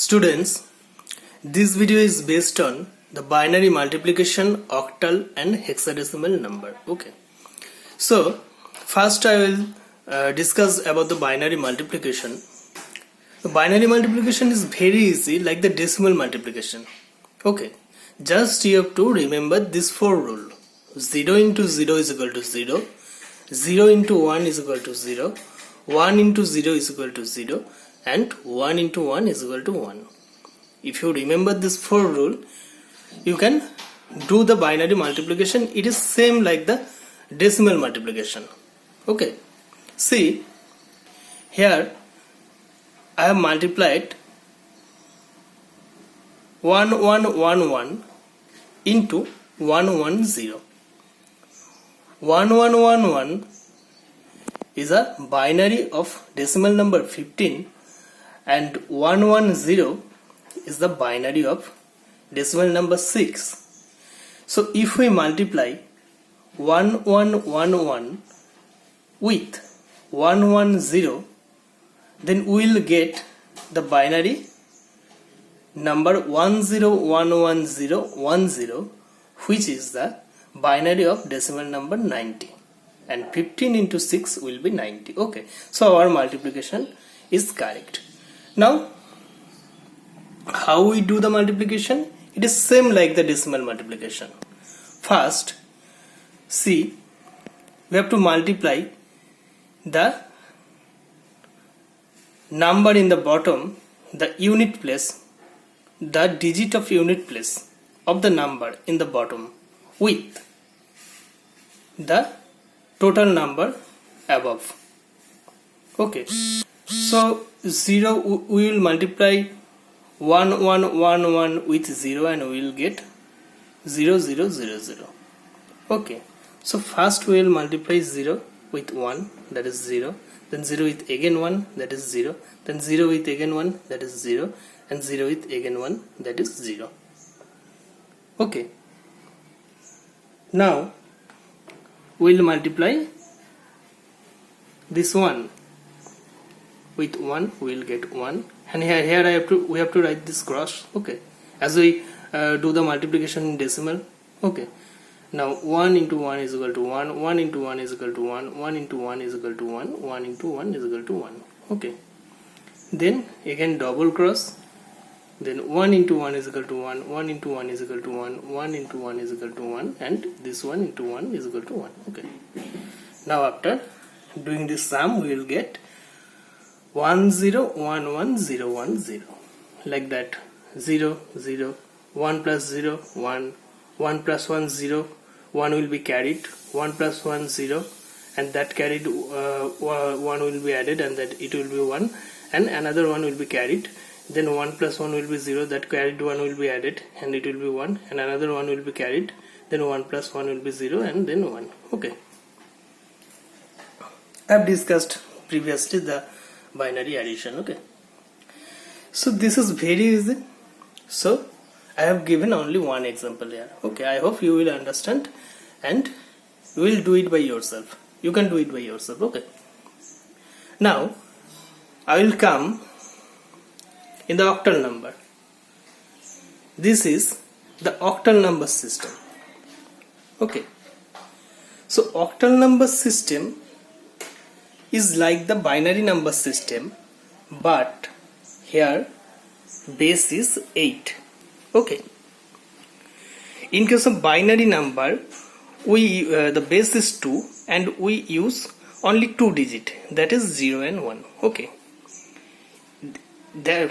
Students, this video is based on the binary multiplication, octal and hexadecimal number. Okay. So, first I will discuss about the binary multiplication. The binary multiplication is very easy like the decimal multiplication. Okay. Just you have to remember this 4 rule. 0 into 0 is equal to 0. 0 into 1 is equal to 0. 1 into 0 is equal to 0. And 1 into 1 is equal to 1. If you remember this 4 rule, you can do the binary multiplication. It is same like the decimal multiplication. Okay. See, here I have multiplied 1111 into 110. 1111 is a binary of decimal number 15 and 110 is the binary of decimal number 6. So if we multiply 1111 with 110, then we will get the binary number 10111010, which is the binary of decimal number 90, and 15 into 6 will be 90. Okay, so our multiplication is correct. Now, how we do the multiplication? It is same like the decimal multiplication. First, see, we have to multiply the number in the bottom, the unit place, the digit of unit place of the number in the bottom with the total number above. Okay, so 0, we will multiply 1111 with 0 and we will get 0000. Okay, so first we will multiply 0 with 1, that is 0, then 0 with again 1, that is 0, then 0 with again 1, that is 0, and 0 with again 1, that is 0. Okay, now we will multiply this one with 1, we will get 1, and here we have to write this cross. Okay, as we do the multiplication in decimal. Okay, now 1 into 1 is equal to 1, 1 into 1 is equal to 1, 1 into 1 is equal to 1, 1 into 1 is equal to 1. Okay, then again double cross, then 1 into 1 is equal to 1, 1 into 1 is equal to 1, 1 into 1 is equal to 1, and this 1 into 1 is equal to 1. Okay, now after doing this sum, we will get 1011010, like that. 0 0, 1 plus 0 1, 1 plus 1 0, 1 will be carried, 1 plus 1 0, and that carried 1 will be added, and that it will be 1, and another 1 will be carried, then 1 plus 1 will be 0, that carried 1 will be added and it will be 1, and another 1 will be carried, then 1 plus 1 will be 0, and then 1. Okay, I have discussed previously the binary addition. Okay, so this is very easy. So I have given only one example here. Okay, I hope you will understand and you will do it by yourself. You can do it by yourself. Okay, now I will come in the octal number. This is the octal number system. Okay, so octal number system is like the binary number system, but here base is 8. Okay, in case of binary number, we the base is 2 and we use only 2 digit, that is 0 and 1. Okay, there,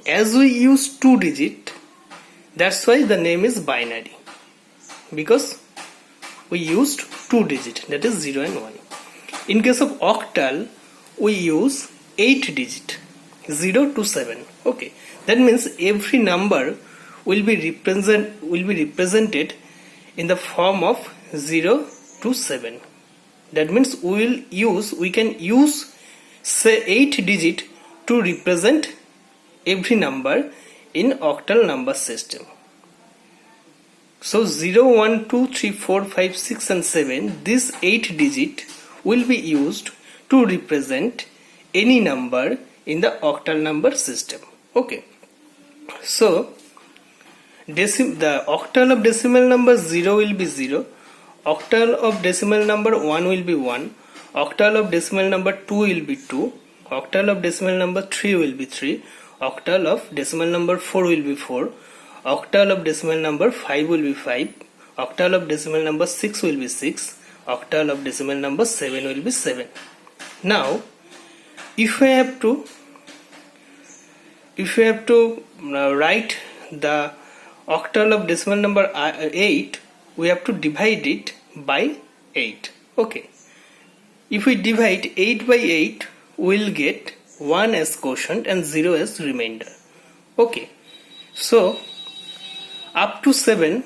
as we use 2 digit, that's why the name is binary, because we used 2 digit, that is 0 and 1. In case of octal, we use 8 digit, 0 to 7. Okay, that means every number will be represented in the form of 0 to 7. That means we can use say 8 digit to represent every number in octal number system. So 0, 1, 2, 3, 4, 5, 6 and 7, this 8 digit will be used to represent any number in the octal number system. Okay, So the octal of decimal number 0 will be 0, octal of decimal number 1 will be 1, octal of decimal number 2 will be 2, octal of decimal number 3 will be 3, octal of decimal number 4 will be 4, octal of decimal number 5 will be 5, octal of decimal number 6 will be 6, octal of decimal number 7 will be 7. Now if we have to write the octal of decimal number 8, we have to divide it by 8. Okay, if we divide 8 by 8, we will get 1 as quotient and 0 as remainder. Okay, so up to 7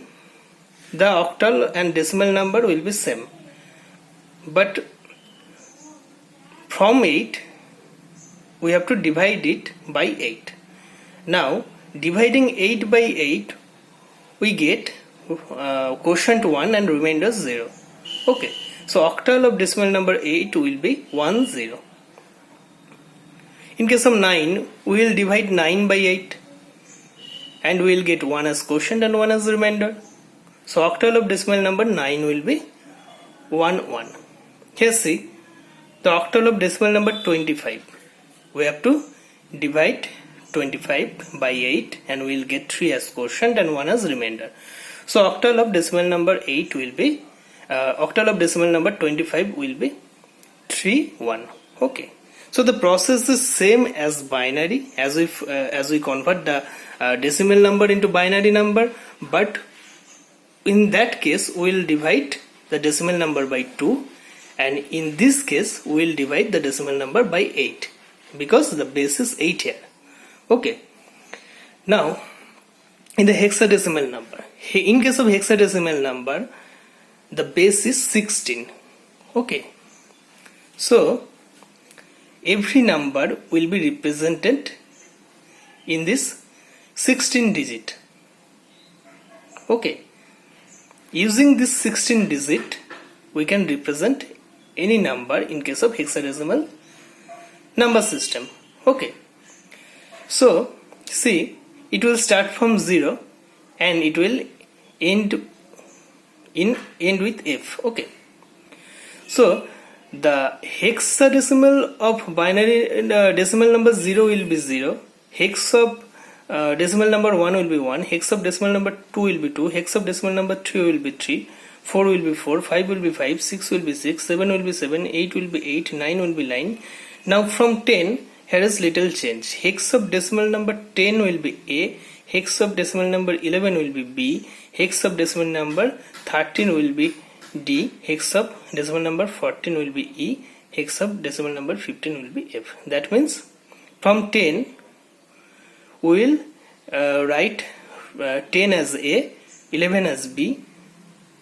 the octal and decimal number will be same, but from 8 we have to divide it by 8. Now dividing 8 by 8, we get quotient 1 and remainder 0. Okay, so octal of decimal number 8 will be 1 0. In case of 9, we will divide 9 by 8 and we will get 1 as quotient and 1 as remainder. So octal of decimal number 9 will be 1 1. Here see the octal of decimal number 25. We have to divide 25 by 8 and we will get 3 as quotient and 1 as remainder. So octal of decimal number 8 will be octal of decimal number 25 will be 3 1. Okay, so the process is same as binary, as we convert the decimal number into binary number, but in that case we will divide the decimal number by 2, and in this case we will divide the decimal number by 8 because the base is 8 here. Okay, now in the hexadecimal number, in case of hexadecimal number, the base is 16. Okay, so every number will be represented in this 16 digit. Okay, using this 16 digit we can represent any number in case of hexadecimal number system. Okay, so see, it will start from 0 and it will end with F. Okay, so the hexadecimal of binary decimal number 0 will be 0, hex of decimal number 1 will be 1, hex of decimal number 2 will be 2, hex of decimal number 3 will be 3, 4 will be 4, 5 will be 5, 6 will be 6, 7 will be 7, 8 will be 8, 9 will be 9. Now from 10, here is little change. Hex of decimal number 10 will be A, hex of decimal number 11 will be B, hex of decimal number 13 will be D, hex of decimal number 14 will be E, hex of decimal number 15 will be F. That means from 10 we will write 10 as A, 11 as B,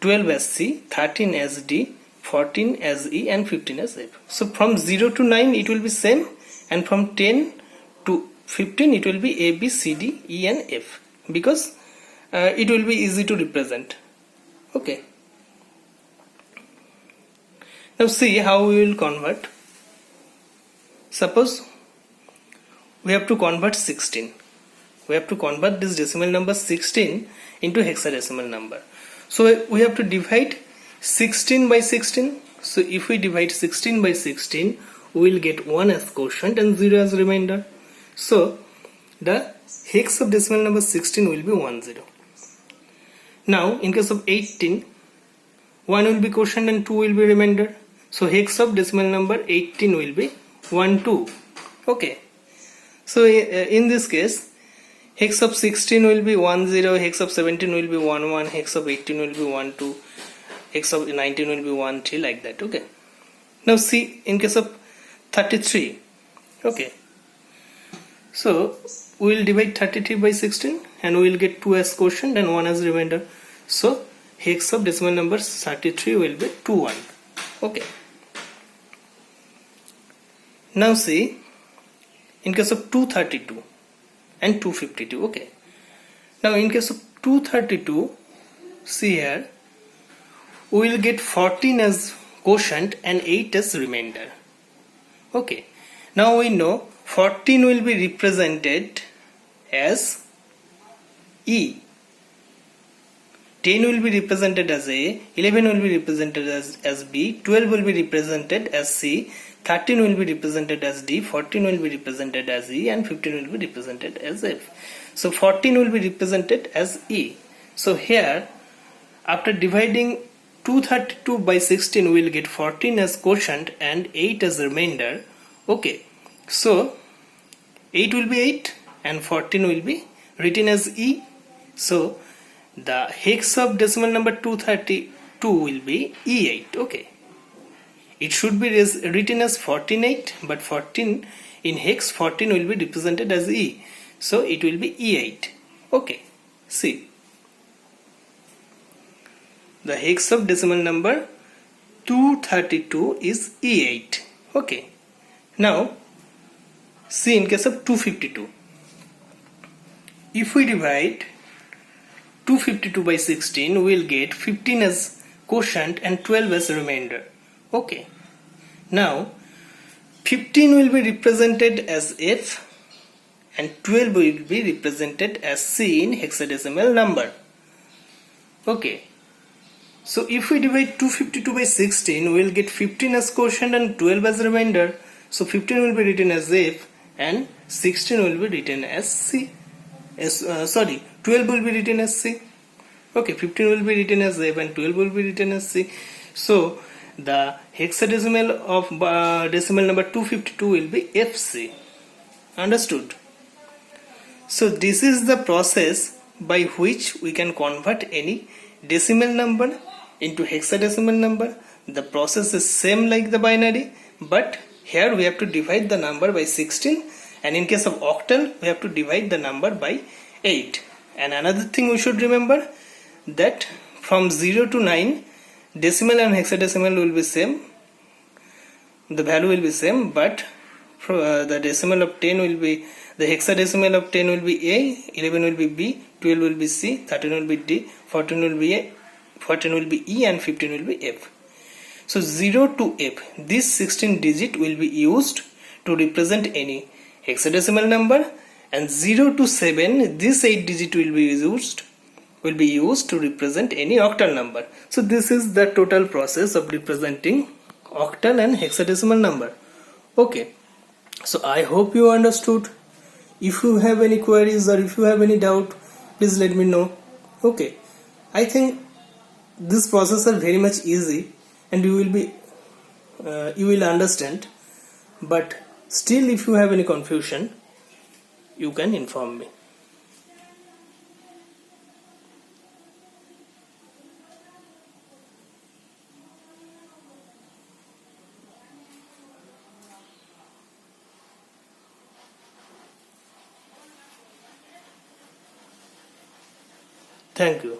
12 as C, 13 as D, 14 as E and 15 as F. So from 0 to 9 it will be same, and from 10 to 15 it will be A, B, C, D, E and F, because it will be easy to represent. Okay, now see how we will convert. Suppose we have to convert 16. We have to convert this decimal number 16 into hexadecimal number. So we have to divide 16 by 16. So if we divide 16 by 16, we will get 1 as quotient and 0 as remainder. So the hex of decimal number 16 will be 1 0. Now in case of 18, 1 will be quotient and 2 will be remainder. So hex of decimal number 18 will be 1 2. Okay, so in this case hex of 16 will be 1 0, hex of 17 will be 1 1, hex of 18 will be 1 2, hex of 19 will be 1 3, like that. Okay, now see in case of 33. Okay, so we will divide 33 by 16 and we will get 2 as quotient and 1 as remainder. So hex of decimal number 33 will be 2 1. Okay, now see in case of 232 and 252. Okay, now in case of 232, see here we will get 14 as quotient and 8 as remainder. Okay, now we know 14 will be represented as E. 10 will be represented as A, 11 will be represented as B, 12 will be represented as C, 13 will be represented as D, 14 will be represented as E, and 15 will be represented as F. So 14 will be represented as E. So here, after dividing 232 by 16, we will get 14 as quotient and 8 as remainder. Okay, so 8 will be 8 and 14 will be written as E. So the hex of decimal number 232 will be E8. Okay, it should be written as 148, but 14 in hex 14 will be represented as E, so it will be E8. Okay, see, the hex of decimal number 232 is E8. Okay, now see, in case of 252, if we divide 252 by 16, we will get 15 as quotient and 12 as remainder. Okay, now 15 will be represented as F and 12 will be represented as C in hexadecimal number. Okay, so if we divide 252 by 16, we will get 15 as quotient and 12 as remainder. So 15 will be written as F and 16 will be written as C. 12 will be written as C. Okay, 15 will be written as F and 12 will be written as C. So the hexadecimal of decimal number 252 will be FC. Understood? So this is the process by which we can convert any decimal number into hexadecimal number. The process is same like the binary, but here we have to divide the number by 16, and in case of octal we have to divide the number by 8. And another thing we should remember, that from 0 to 9 decimal and hexadecimal will be same, the value will be same, but the decimal of 10 will be, the hexadecimal of 10 will be A, 11 will be B, 12 will be C, 13 will be D, 14 will be A, 14 will be E, and 15 will be F. So 0 to F, this 16 digit will be used to represent any hexadecimal number, and 0 to 7, this 8 digit will be used to represent any octal number. So this is the total process of representing octal and hexadecimal number. Okay, so I hope you understood. If you have any queries or if you have any doubt, please let me know. Okay, I think this process are very much easy and you will understand, but still if you have any confusion, you can inform me. Thank you.